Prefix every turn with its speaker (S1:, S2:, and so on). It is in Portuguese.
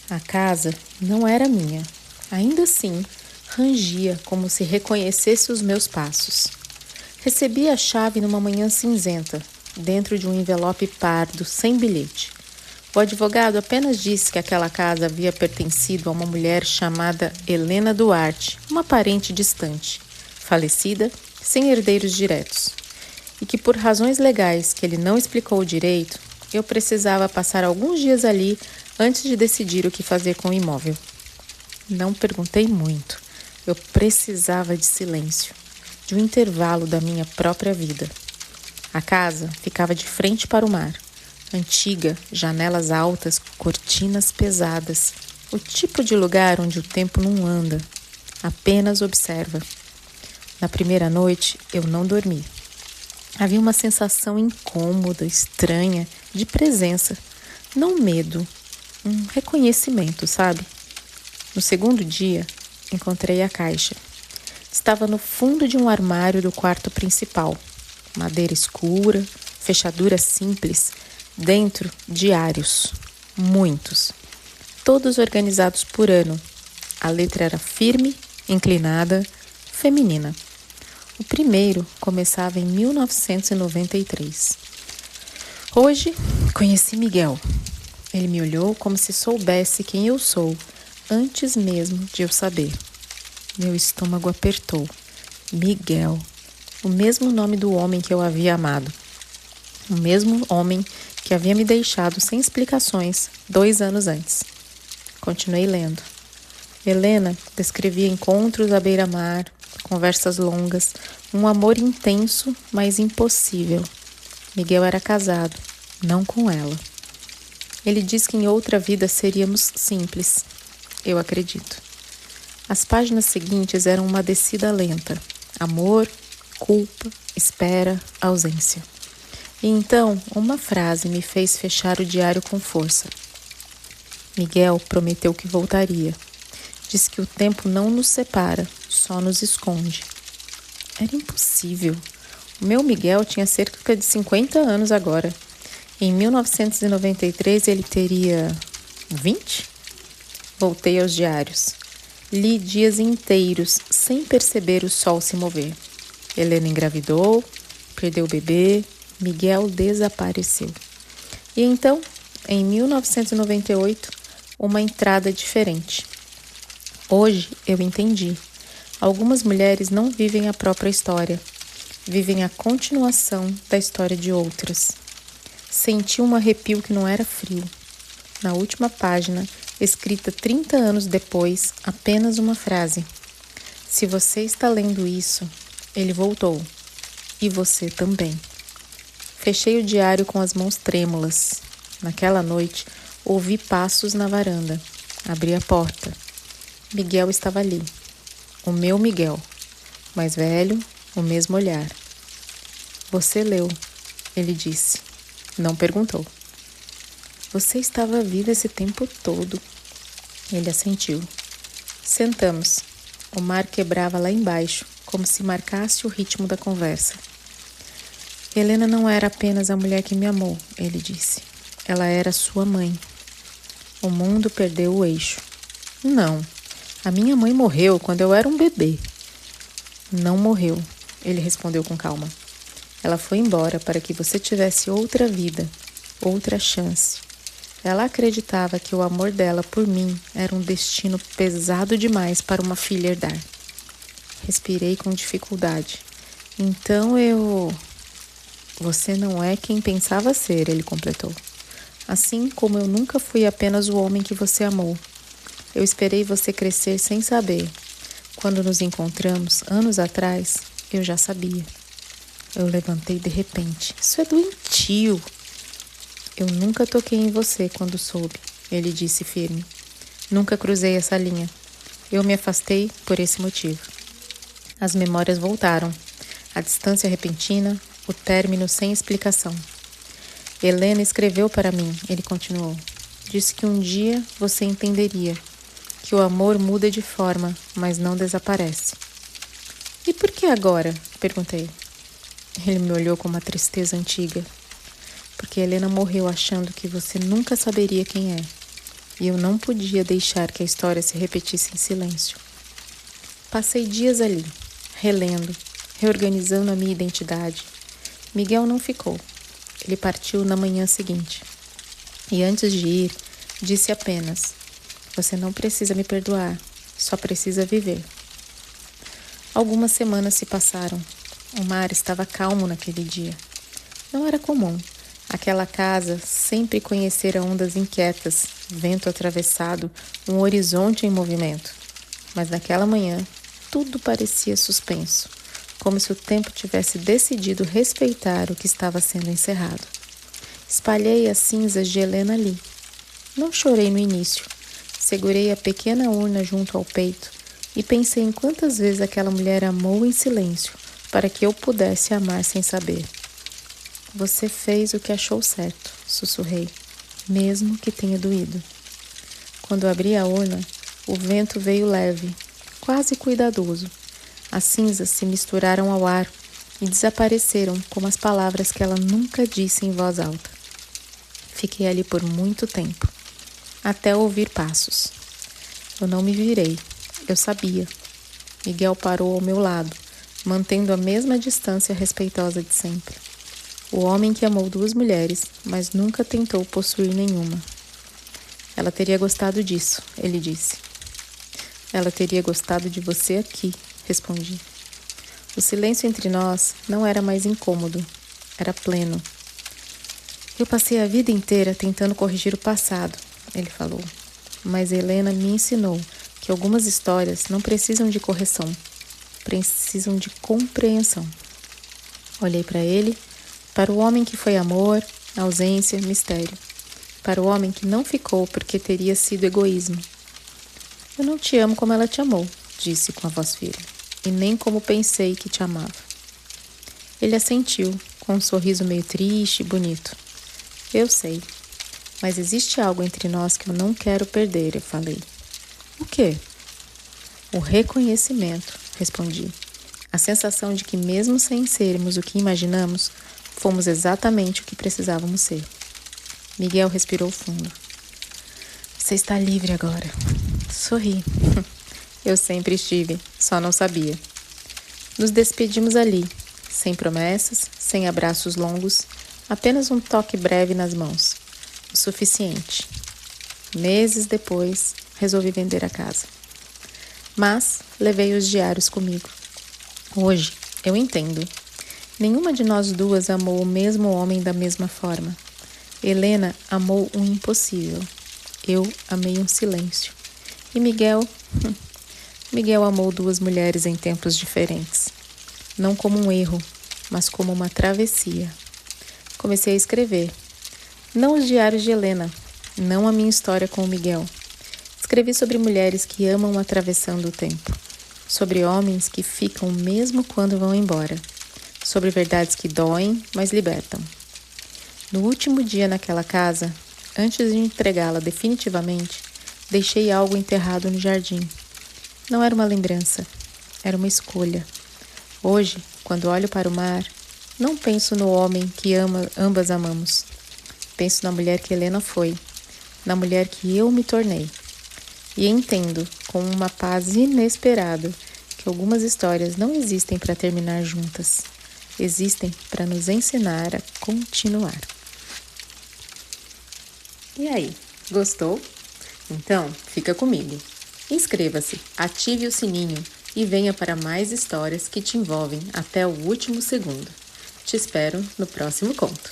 S1: A casa não era minha. Ainda assim, rangia como se reconhecesse os meus passos. Recebi a chave numa manhã cinzenta, dentro de um envelope pardo, sem bilhete. O advogado apenas disse que aquela casa havia pertencido a uma mulher chamada Helena Duarte, uma parente distante, falecida, sem herdeiros diretos, e que por razões legais que ele não explicou direito, eu precisava passar alguns dias ali antes de decidir o que fazer com o imóvel. Não perguntei muito. Eu precisava de silêncio, de um intervalo da minha própria vida. A casa ficava de frente para o mar. Antiga, janelas altas, cortinas pesadas. O tipo de lugar onde o tempo não anda, apenas observa. Na primeira noite, eu não dormi. Havia uma sensação incômoda, estranha, de presença. Não medo, um reconhecimento, sabe? No segundo dia, encontrei a caixa. Estava no fundo de um armário do quarto principal. Madeira escura, fechadura simples, dentro diários, muitos, todos organizados por ano. A letra era firme, inclinada, feminina. O primeiro começava em 1993. Hoje, conheci Miguel. Ele me olhou como se soubesse quem eu sou, antes mesmo de eu saber. Meu estômago apertou. Miguel, o mesmo nome do homem que eu havia amado. O mesmo homem que havia me deixado sem explicações 2 anos antes. Continuei lendo. Helena descrevia encontros à beira-mar, conversas longas, um amor intenso, mas impossível. Miguel era casado, não com ela. Ele diz que em outra vida seríamos simples. Eu acredito. As páginas seguintes eram uma descida lenta. Amor, culpa, espera, ausência. E então, uma frase me fez fechar o diário com força. Miguel prometeu que voltaria. Disse que o tempo não nos separa, só nos esconde. Era impossível. O meu Miguel tinha cerca de 50 anos agora. Em 1993 ele teria 20? Voltei aos diários. Li dias inteiros, sem perceber o sol se mover. Helena engravidou, perdeu o bebê, Miguel desapareceu. E então, em 1998, uma entrada diferente. Hoje eu entendi. Algumas mulheres não vivem a própria história, vivem a continuação da história de outras. Senti um arrepio que não era frio. Na última página, escrita 30 anos depois, apenas uma frase. Se você está lendo isso, ele voltou. E você também. Fechei o diário com as mãos trêmulas. Naquela noite, ouvi passos na varanda. Abri a porta. Miguel estava ali. O meu Miguel. Mais velho, o mesmo olhar. Você leu, ele disse. Não perguntou. Você estava viva esse tempo todo. Ele assentiu. Sentamos. O mar quebrava lá embaixo, como se marcasse o ritmo da conversa. Helena não era apenas a mulher que me amou, ele disse. Ela era sua mãe. O mundo perdeu o eixo. Não, a minha mãe morreu quando eu era um bebê. Não morreu, ele respondeu com calma. Ela foi embora para que você tivesse outra vida, outra chance. Ela acreditava que o amor dela por mim era um destino pesado demais para uma filha herdar. Respirei com dificuldade. Então Você não é quem pensava ser, ele completou. Assim como eu nunca fui apenas o homem que você amou. Eu esperei você crescer sem saber. Quando nos encontramos, anos atrás, eu já sabia. Eu levantei de repente. Isso é doentio. Eu nunca toquei em você quando soube, ele disse firme. Nunca cruzei essa linha. Eu me afastei por esse motivo. As memórias voltaram. A distância repentina, o término sem explicação. Helena escreveu para mim, ele continuou. Disse que um dia você entenderia, que o amor muda de forma, mas não desaparece. E por que agora? Perguntei. Ele me olhou com uma tristeza antiga. Porque Helena morreu achando que você nunca saberia quem é. e eu não podia deixar que a história se repetisse em silêncio. Passei dias ali, relendo, reorganizando a minha identidade. Miguel não ficou. Ele partiu na manhã seguinte. E antes de ir, disse apenas: "Você não precisa me perdoar, só precisa viver." Algumas semanas se passaram. O mar estava calmo naquele dia. Não era comum. Aquela casa sempre conhecera ondas inquietas, vento atravessado, um horizonte em movimento. Mas naquela manhã, tudo parecia suspenso, como se o tempo tivesse decidido respeitar o que estava sendo encerrado. Espalhei as cinzas de Helena ali. Não chorei no início. Segurei a pequena urna junto ao peito e pensei em quantas vezes aquela mulher amou em silêncio para que eu pudesse amar sem saber. "Você fez o que achou certo", sussurrei, mesmo que tenha doído. Quando abri a urna, o vento veio leve, quase cuidadoso. As cinzas se misturaram ao ar e desapareceram como as palavras que ela nunca disse em voz alta. Fiquei ali por muito tempo, até ouvir passos. Eu não me virei, eu sabia. Miguel parou ao meu lado, mantendo a mesma distância respeitosa de sempre. O homem que amou 2 mulheres, mas nunca tentou possuir nenhuma. "Ela teria gostado disso", ele disse. "Ela teria gostado de você aqui", respondi. O silêncio entre nós não era mais incômodo, era pleno. "Eu passei a vida inteira tentando corrigir o passado", ele falou. "Mas Helena me ensinou que algumas histórias não precisam de correção, precisam de compreensão." Olhei para ele, para o homem que foi amor, ausência, mistério. Para o homem que não ficou porque teria sido egoísmo. "Eu não te amo como ela te amou", disse com a voz firme, "e nem como pensei que te amava." Ele assentiu, com um sorriso meio triste e bonito. "Eu sei, mas existe algo entre nós que eu não quero perder", eu falei. "O quê?" "O reconhecimento", respondi. A sensação de que mesmo sem sermos o que imaginamos, fomos exatamente o que precisávamos ser. Miguel respirou fundo. "Você está livre agora." Sorri. Eu sempre estive, só não sabia. Nos despedimos ali, sem promessas, sem abraços longos, apenas um toque breve nas mãos. O suficiente. Meses depois, resolvi vender a casa. Mas levei os diários comigo. Hoje, eu entendo. Nenhuma de nós duas amou o mesmo homem da mesma forma. Helena amou um impossível. Eu amei um silêncio. E Miguel amou 2 mulheres em tempos diferentes. Não como um erro, mas como uma travessia. Comecei a escrever. Não os diários de Helena, não a minha história com o Miguel. Escrevi sobre mulheres que amam atravessando o tempo. Sobre homens que ficam mesmo quando vão embora. Sobre verdades que doem, mas libertam. No último dia naquela casa, antes de entregá-la definitivamente, deixei algo enterrado no jardim. Não era uma lembrança, era uma escolha. Hoje, quando olho para o mar, não penso no homem que ambas amamos. Penso na mulher que Helena foi, na mulher que eu me tornei. E entendo, com uma paz inesperada, que algumas histórias não existem para terminar juntas. Existem para nos ensinar a continuar. E aí, gostou? Então, fica comigo. Inscreva-se, ative o sininho e venha para mais histórias que te envolvem até o último segundo. Te espero no próximo conto.